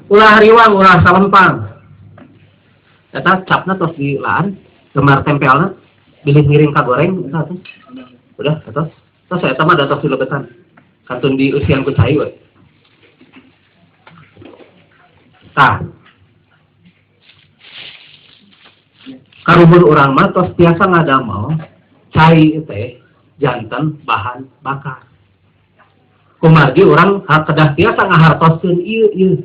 ulah hariwang ulah salempang. Eta capna tos di laan, gemar tempelna, bilih ngiring ka goreng, eta tuh. Udah, eta. Tos eta mah datos di lebetan. Kantun di usian ku cai we. Tah. Karuhun urang mah tos tiasa ngadamel cai teh janten bahan bakar. Kumargi urang kedah tiasa ngahartoskeun ieu.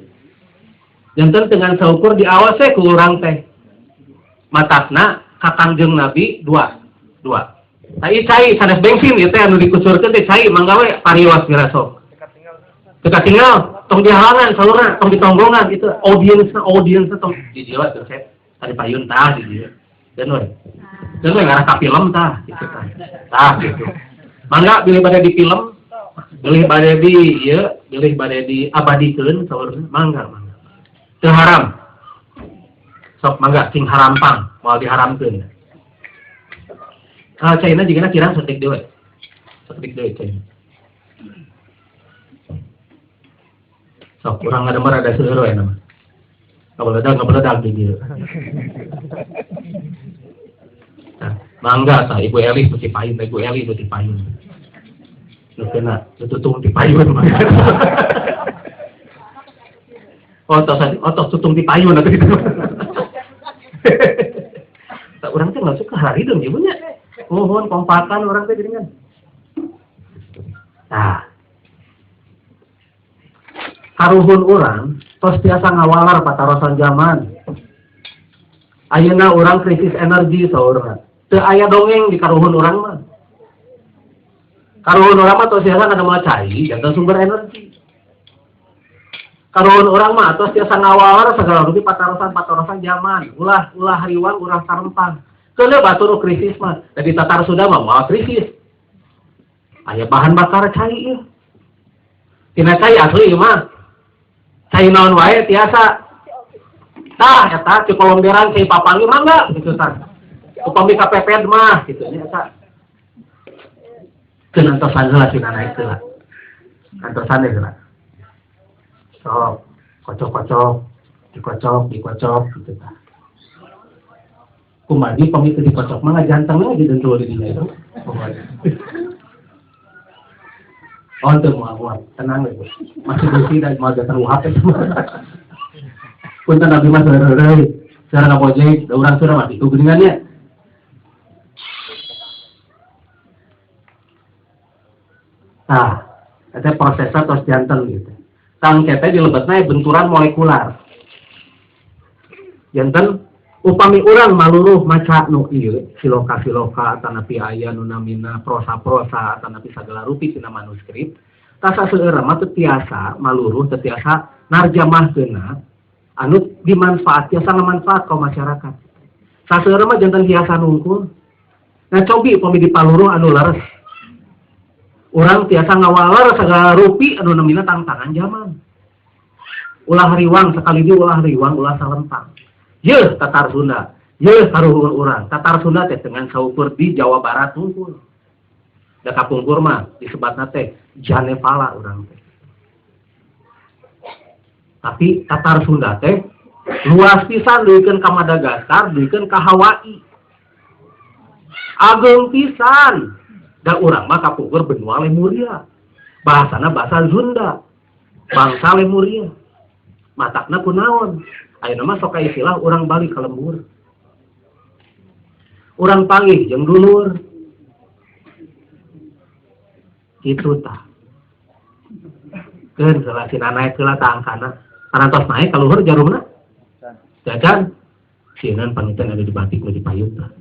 Janten dengan saukur diawas ku urang teh. Matakna ka Kangjeng Nabi dua. Cai sanes bensin ieu teh anu dikusurkeun teh cai mangga we pariwas dirasok. Teka tinggal tong dihalangan salurna tong ditonggongan gitu. Audiensna tong di jiwa teh tadi payun tah di dieu. Dan we ngarah ka film tah gitu tah. Tah gitu. Mangga bilih bade di film, bilih bade di ieu, bilih bade di abadikeun salurna mangga. Teu haram. Sok mangga sing harampang moal diharamkeun. Caina jigana kirang setik dewe. Setik dewe caina. Sok urang ngademar ada seueur we nama. Ngabeledag di dieu. Mangga tah Ibu Eli mesti payun, Ibu Eli mesti payun. Nu kena tutung di payun mah. Otos tutung di payun atuh gitu. Tak urang teh nggak suka hari dong ibunya. Mohon kompakan orang teh geuningan. Nah. Karuhun urang tos tiasa ngawalar patarosan zaman. Ayeuna urang krisis energi saurna. Teu aya dongeng di karuhun urang mah. Karuhun urang mah tos tiasa ngadamel cai janten sumber energi. Karuhun urang mah tos tiasa ngawalar segala rupi patarosan zaman. Ulah hariwang urang sarempang. Keuleuh batur krisis mah. Jadi tatar sudah mah moal krisis. Aya bahan bakar cai ieu. Tina cai asli mah. Cai naon wae tiasa. Tah eta ci kolomberan cai papangi mangga gitu tah. Upami kapepet mah gitu nya eta. Keun antosan heula cenah naik heula. Antosan heula. So, kocok dikocok gitu tah. Kumargi pami teu dikocok mah ngajantengna gitu teu di dinya itu. Oh, teu moal tenang we. Masih bersih dan moal jatan uhap itu. Punten Nabi Mas deui. Cara ngabojek urang surah mah itu geuningannya. Nah, eta prosesna tos janten gitu. Tang kete dilebetna benturan molekular. Janten upami urang maluruh maca nu ieu siloka atanapi aya nu namina prosa atanapi sagala rupi tina manuskrip tasa seueur mah teu tiasa maluruh teu tiasa narjamahkeunna anu dimanfaat tiasa ngamanfaat ka masyarakat. Saseueur mah janten tiasa nungkul. Nah cobi upami dipaluruh anu leres. Urang tiasa ngawalar sagala rupi anu namina tantangan zaman. Ulah hariwang sakali di ulah hariwang ulah salempang. Yeuh tatar Sunda, yeuh karuhun urang. Tatar Sunda teh dengan saukur di Jawa Barat tungkul. Da kapungkur mah disebatna teh Janepala urang teh. Tapi Tatar Sunda teh luas pisan duikeun ka Madagaskar, duikeun ka Hawaii. Ageung pisan. Da urang mah kapungkur benua Lemuria. Bahasana bahasa Sunda. Bangsa Lemuria. Matakna kunaon? Ayeuna mah sok istilah urang Bali ka lembur. Urang panggih jeung dulur. Kitu tah. Keun salasina naik heula ka angkana. Parantos naik ka luhur jarumna. Jajan sieun paniten ada di batik nu dipayun tah.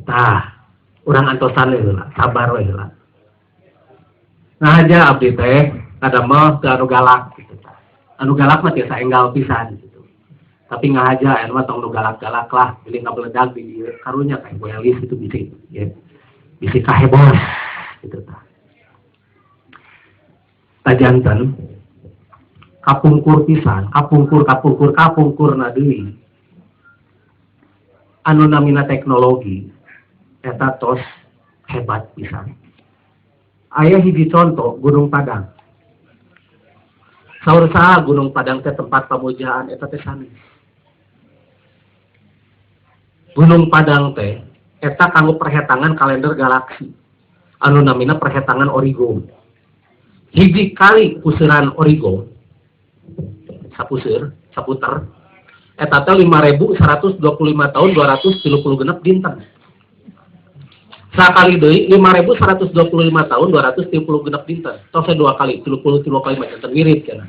Tah, urang antosan heula, sabar we heula. Nah aja abdi teh kadamel teu anu galak gitu. Anu galak mah tiasa enggal pisan gitu. Tapi ngahaja anu mah tong nu galak-galak lah, bilih ngabeledag di dieu karunya kayak Ibu Elis itu bisi ya. Bisi kahebos gitu tah. Tajanten kapungkur pisan, kapungkur deui. Anu namina teknologi eta tos hebat pisan. Aya hiji contoh Gunung Padang. Saur saha Gunung Padang teh tempat pamujaan eta teh sanes. Gunung Padang teh eta kanggo perhetangan kalender galaksi. Anu namina perhetangan Origo. Hiji kali puseran Origo saputer eta teh 5.125 tahun 236 dinten. Sakali deui 5.125 tahun 236 dinten. Tos dua kali 33 kali macam mirip kana.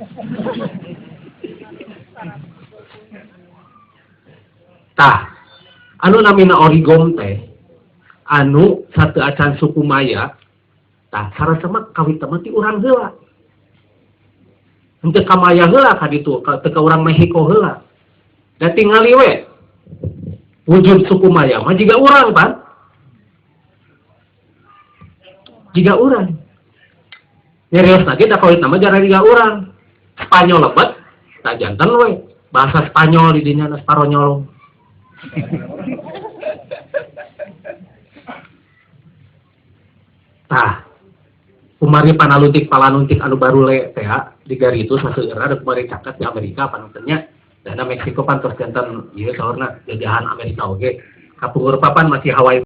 Tah, anu namina Origom teh anu satu acan suku Maya tah sareng mah kawit mah ti urang heula. Henteu ka Maya heula ka ditu, ka urang Mexico heula. Da tingali we. Wujud suku Maya mah jiga urang, Pan. Jiga urang. Nyarios lagi da kawit nama jara jiga urang. Spanyol lebat, tak jantan we. Bahasa Spanyol di dinya Sparonyol. Tah, kumari panaluntik palanuntik anu barule teh di gari itu saseura ada kumari caket di Amerika panutnya. Dan Meksiko pan terus jantan ieu saurna jajahan Amerika oge. Kapungkur papan masih Hawaii